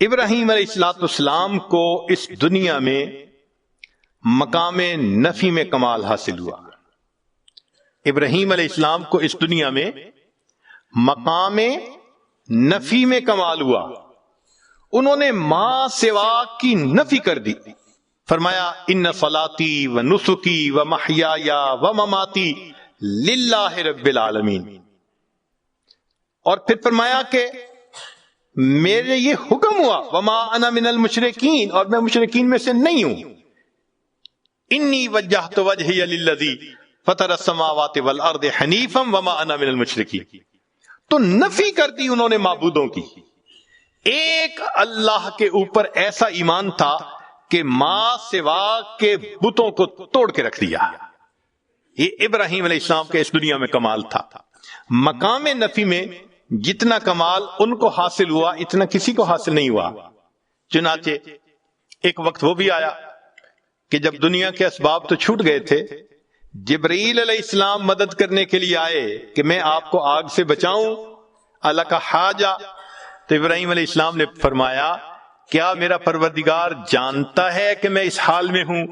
ابراہیم علیہ السلام کو اس دنیا میں مقام نفی میں کمال حاصل ہوا. ابراہیم علیہ السلام کو اس دنیا میں مقام نفی میں کمال ہوا. انہوں نے ما سوا کی نفی کر دی. فرمایا ان صلاتی و نسکی و محیایا و مماتی للہ رب العالمین. اور پھر فرمایا کہ میرے یہ حکم ہوا وما انا من المشرکین، اور میں مشرکین میں سے نہیں ہوں. انی وجہت وجہی للذی فطر السماوات والارض حنیفا وما انا من المشرکین. تو نفی کر دی انہوں نے معبودوں کی. ایک اللہ کے اوپر ایسا ایمان تھا کہ ما سوا کے بتوں کو توڑ کے رکھ دیا. یہ ابراہیم علیہ السلام کے اس دنیا میں کمال تھا. مقام نفی میں جتنا کمال ان کو حاصل ہوا اتنا کسی کو حاصل نہیں ہوا. چنانچہ ایک وقت وہ بھی آیا کہ جب دنیا کے اسباب تو چھوٹ گئے تھے، جبرائیل علیہ السلام مدد کرنے کے لیے آئے کہ میں آپ کو آگ سے بچاؤں. اللہ کا حاجہ. تو ابراہیم علیہ السلام نے فرمایا کیا میرا پروردگار جانتا ہے کہ میں اس حال میں ہوں؟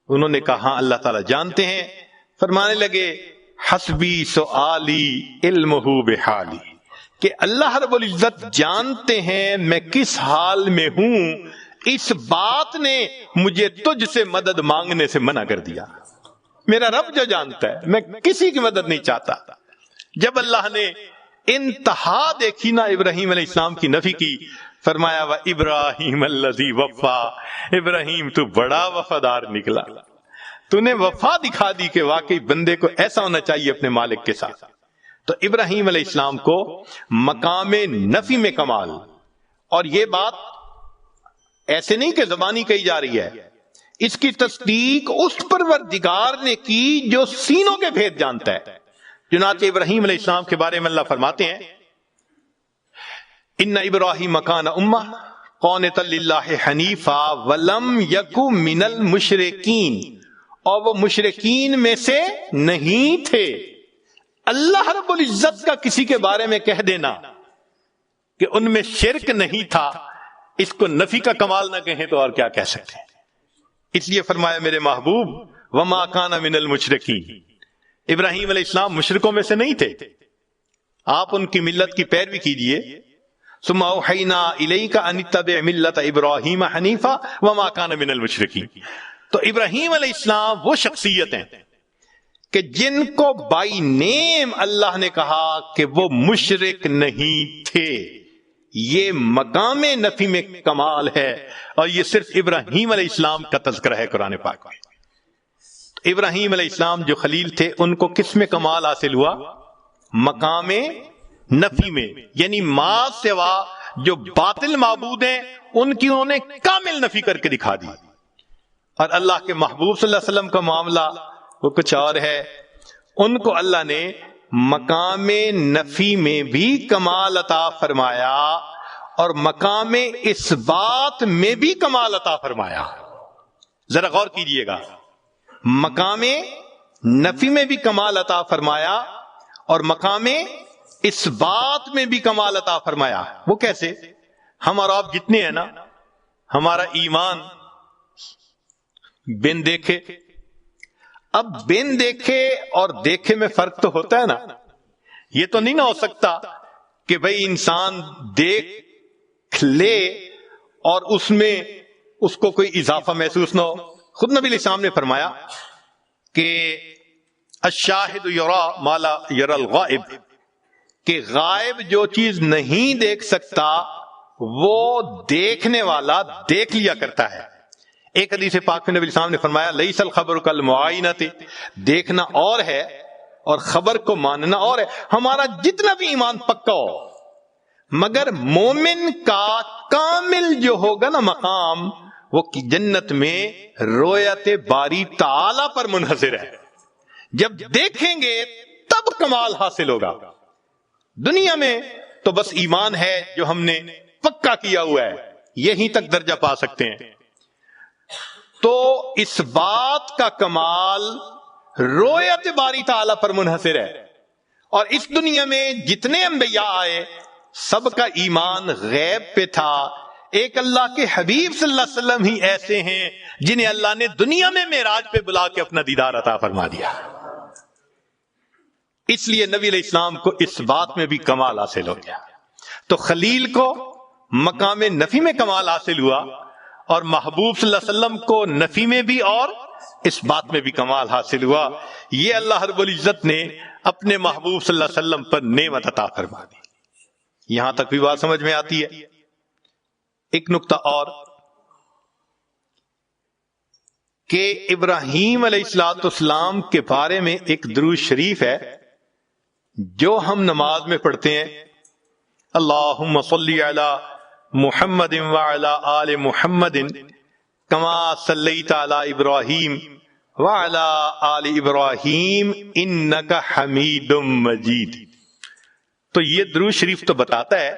انہوں نے کہا ہاں اللہ تعالیٰ جانتے ہیں. فرمانے لگے حسبی سؤالی علمہ بحالی، کہ اللہ رب العزت جانتے ہیں میں کس حال میں ہوں، اس بات نے مجھے تجھ سے مدد مانگنے سے منع کر دیا. میرا رب جو جانتا ہے میں کسی کی مدد نہیں چاہتا. جب اللہ نے انتہا دیکھی نا ابراہیم علیہ السلام کی نفی کی، فرمایا وا ابراہیم الذی وفا، ابراہیم تو بڑا وفادار نکلا. تو نے وفا دکھا دی کہ واقعی بندے کو ایسا ہونا چاہیے اپنے مالک کے ساتھ. تو ابراہیم علیہ السلام کو مقام نفی میں کمال. اور یہ بات ایسے نہیں کہ زبانی کہی جا رہی ہے، اس کی تصدیق اس پروردگار نے کی جو سینوں کے بھید جانتا ہے. چنانچہ ابراہیم علیہ السلام کے بارے میں اللہ فرماتے ہیں ان ابراہیم کان امہ قانتا للہ حنیفا ولم یک من المشرکین، اور وہ مشرکین میں سے نہیں تھے. اللہ رب العزت کا کسی کے بارے میں کہہ دینا کہ ان میں شرک نہیں تھا، اس کو نفی کا کمال نہ کہیں تو اور کیا کہہ سکتے ہیں. اس لیے فرمایا میرے محبوب وما کان من المشرکین. ابراہیم علیہ السلام مشرکوں میں سے نہیں تھے. آپ ان کی ملت کی پیروی کیجئے. ثم اوحینا الیک ان اتبع ملت ابراہیم حنیفا وما کان من المشرکین. تو ابراہیم علیہ السلام وہ شخصیت ہیں کہ جن کو بائی نیم اللہ نے کہا کہ وہ مشرک نہیں تھے. یہ مقام نفی میں کمال ہے، اور یہ صرف ابراہیم علیہ السلام کا تذکرہ ہے قرآن پاک میں. ابراہیم علیہ السلام جو خلیل تھے ان کو کس میں کمال حاصل ہوا؟ مقام نفی میں. یعنی ما سوا جو باطل معبود ہیں ان کی انہوں نے کامل نفی کر کے دکھا دی. اور اللہ کے محبوب صلی اللہ علیہ وسلم کا معاملہ وہ کچھ اور ہے. ان کو اللہ نے مقام نفی میں بھی کمال عطا فرمایا اور مقام اثبات میں بھی کمال عطا فرمایا. ذرا غور کیجئے گا، مقام نفی میں بھی کمال عطا فرمایا اور مقام اثبات میں بھی کمال عطا فرمایا. وہ کیسے؟ ہم اور آپ جتنے ہیں نا، ہمارا ایمان بن دیکھے. اب بن دیکھے اور دیکھے میں فرق تو ہوتا ہے نا. یہ تو نہیں نہ ہو سکتا کہ بھئی انسان دیکھ لے اور اس میں اس کو کوئی اضافہ محسوس نہ ہو. خود نبی علیہ السلام نے فرمایا کہ الشاہد یرا ما لا یرا الغائب، کہ غائب جو چیز نہیں دیکھ سکتا وہ دیکھنے والا دیکھ لیا کرتا ہے. ایک حدیث پاک میں نبی علیہ السلام نے فرمایا لیس الخبر کالمعائنۃ، دیکھنا اور ہے اور خبر کو ماننا اور ہے. ہمارا جتنا بھی ایمان پکا ہو، مگر مومن کا کامل جو ہوگا نا مقام، وہ جنت میں رویت باری تعالی پر منحصر ہے. جب دیکھیں گے تب کمال حاصل ہوگا. دنیا میں تو بس ایمان ہے جو ہم نے پکا کیا ہوا ہے، یہیں تک درجہ پا سکتے ہیں. تو اس بات کا کمال رویت باری تعالی پر منحصر ہے. اور اس دنیا میں جتنے انبیاء آئے سب کا ایمان غیب پہ تھا، ایک اللہ کے حبیب صلی اللہ علیہ وسلم ہی ایسے ہیں جنہیں اللہ نے دنیا میں معراج پہ بلا کے اپنا دیدار عطا فرما دیا۔ اس لیے نبی علیہ السلام کو اس بات میں بھی کمال حاصل ہو گیا۔ تو خلیل کو مقام نفی میں کمال حاصل ہوا، اور محبوب صلی اللہ علیہ وسلم کو نفی میں بھی اور اس بات میں بھی کمال حاصل ہوا۔ یہ اللہ رب العزت نے اپنے محبوب صلی اللہ علیہ وسلم پر نعمت عطا فرما دی۔ یہاں تک بھی بات سمجھ میں آتی ہے۔ ایک نقطہ اور کہ ابراہیم علیہ السلام کے بارے میں ایک درود شریف ہے جو ہم نماز میں پڑھتے ہیں، اللہم صلی علی محمد وعلی آل محمد کما صلیت علی ابراہیم وعلی آل ابراہیم انک حمید مجید۔ تو یہ درود شریف تو بتاتا ہے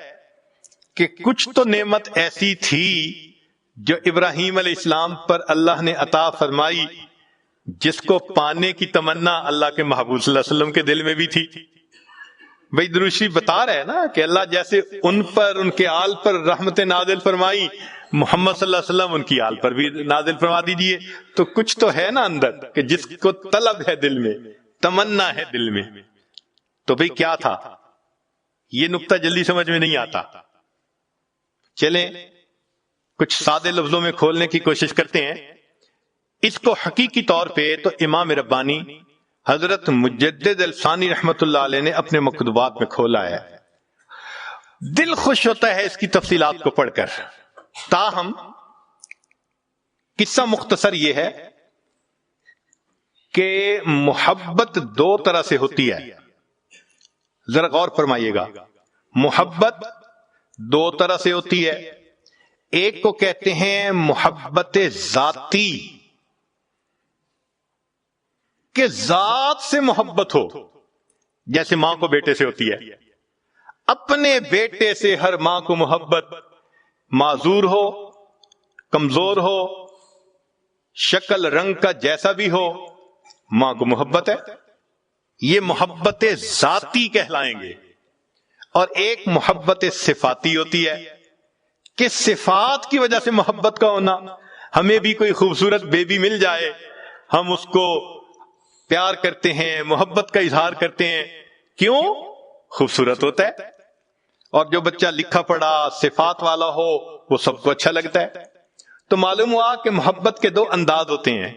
کہ کچھ تو نعمت ایسی تھی جو ابراہیم علیہ السلام پر اللہ نے عطا فرمائی، جس کو پانے کی تمنا اللہ کے محبوب صلی اللہ علیہ وسلم کے دل میں بھی تھی۔ بھائی درود شریف بتا رہے ہیں نا کہ اللہ جیسے ان پر، ان کے آل پر رحمت نازل فرمائی، محمد صلی اللہ علیہ وسلم ان کی آل پر بھی نازل فرما دیجئے۔ تو کچھ تو ہے نا اندر کہ جس کو طلب ہے دل میں، تمنا ہے دل میں۔ تو بھئی کیا تھا؟ یہ نقطہ جلدی سمجھ میں نہیں آتا، چلیں کچھ سادے لفظوں میں کھولنے کی کوشش کرتے ہیں۔ اس کو حقیقی طور پہ تو امام ربانی حضرت مجدد الثانی رحمت اللہ علیہ نے اپنے مکتوبات میں کھولا ہے۔ دل خوش ہوتا ہے اس کی تفصیلات کو پڑھ کر۔ تاہم قصہ مختصر یہ ہے کہ محبت دو طرح سے ہوتی ہے، ذرا غور فرمائیے گا۔ محبت دو طرح سے ہوتی ہے، ایک کو کہتے ہیں محبت ذاتی، کہ ذات سے محبت ہو، جیسے ماں کو بیٹے سے ہوتی ہے۔ اپنے بیٹے سے ہر ماں کو محبت، معذور ہو، کمزور ہو، شکل رنگ کا جیسا بھی ہو، ماں کو محبت ہے۔ یہ محبت ذاتی کہلائیں گے۔ اور ایک محبت صفاتی ہوتی ہے کہ صفات کی وجہ سے محبت کا ہونا۔ ہمیں بھی کوئی خوبصورت بیبی مل جائے، ہم اس کو پیار کرتے ہیں، محبت کا اظہار کرتے ہیں، کیوں؟ خوبصورت ہوتا ہے۔ اور جو بچہ لکھا پڑھا صفات والا ہو وہ سب کو اچھا لگتا ہے۔ تو معلوم ہوا کہ محبت کے دو انداز ہوتے ہیں۔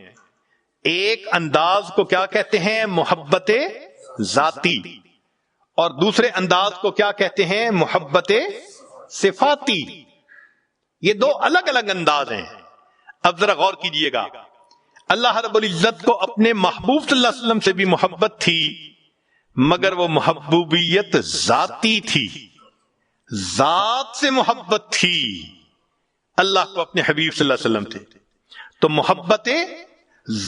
ایک انداز کو کیا کہتے ہیں؟ محبت ذاتی، اور دوسرے انداز کو کیا کہتے ہیں؟ محبت صفاتی۔ یہ دو الگ الگ انداز ہیں۔ اب ذرا غور کیجئے گا، اللہ رب العزت کو اپنے محبوب صلی اللہ علیہ وسلم سے بھی محبت تھی، مگر وہ محبوبیت ذاتی تھی، ذات سے محبت تھی۔ اللہ کو اپنے حبیب صلی اللہ علیہ وسلم تھے تو محبت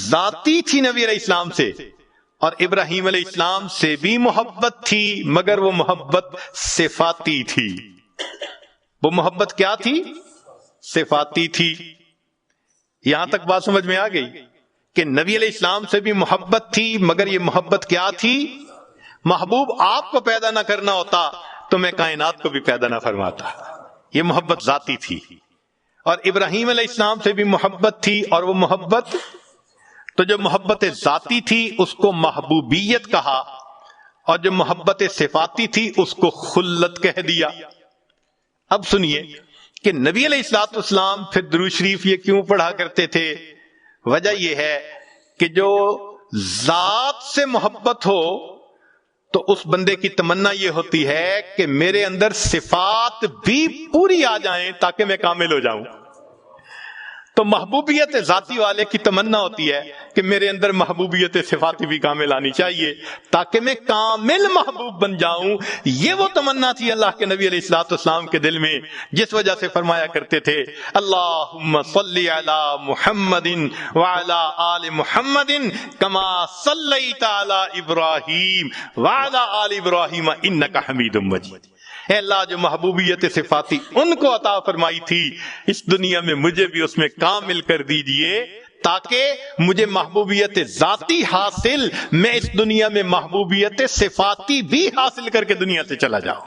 ذاتی تھی نبی علیہ السلام سے، اور ابراہیم علیہ السلام سے بھی محبت تھی، مگر وہ محبت صفاتی تھی۔ وہ محبت کیا تھی؟ صفاتی تھی۔ یہاں تک بات سمجھ میں آ گئی کہ نبی علیہ السلام سے بھی محبت تھی، مگر یہ محبت کیا تھی؟ محبوب آپ کو پیدا نہ کرنا ہوتا تو میں کائنات کو بھی پیدا نہ فرماتا۔ یہ محبت ذاتی تھی۔ اور ابراہیم علیہ السلام سے بھی محبت تھی، اور وہ محبت تو جو محبت ذاتی تھی اس کو محبوبیت کہا، اور جو محبت صفاتی تھی اس کو خلت کہہ دیا۔ اب سنیے کہ نبی علیہ الصلوۃ والسلام پھر درود شریف یہ کیوں پڑھا کرتے تھے؟ وجہ یہ ہے کہ جو ذات سے محبت ہو تو اس بندے کی تمنا یہ ہوتی ہے کہ میرے اندر صفات بھی پوری آ جائیں تاکہ میں کامل ہو جاؤں۔ تو محبوبیت ذاتی والے کی تمنا ہوتی ہے کہ میرے اندر محبوبیت صفاتی بھی کامل آنی چاہیے تاکہ میں کامل محبوب بن جاؤں۔ یہ وہ تمنا تھی اللہ کے نبی علیہ الصلوۃ والسلام کے دل میں، جس وجہ سے فرمایا کرتے تھے اللہم صلی علی محمد وعلی آل محمد کما صلیت علی ابراہیم وعلی آل ابراہیم انک حمید مجید۔ اے اللہ جو محبوبیت صفاتی ان کو عطا فرمائی تھی، اس دنیا میں مجھے بھی اس میں کامل کر دیجئے تاکہ مجھے محبوبیت ذاتی حاصل، میں اس دنیا میں محبوبیت صفاتی بھی حاصل کر کے دنیا سے چلا جاؤں۔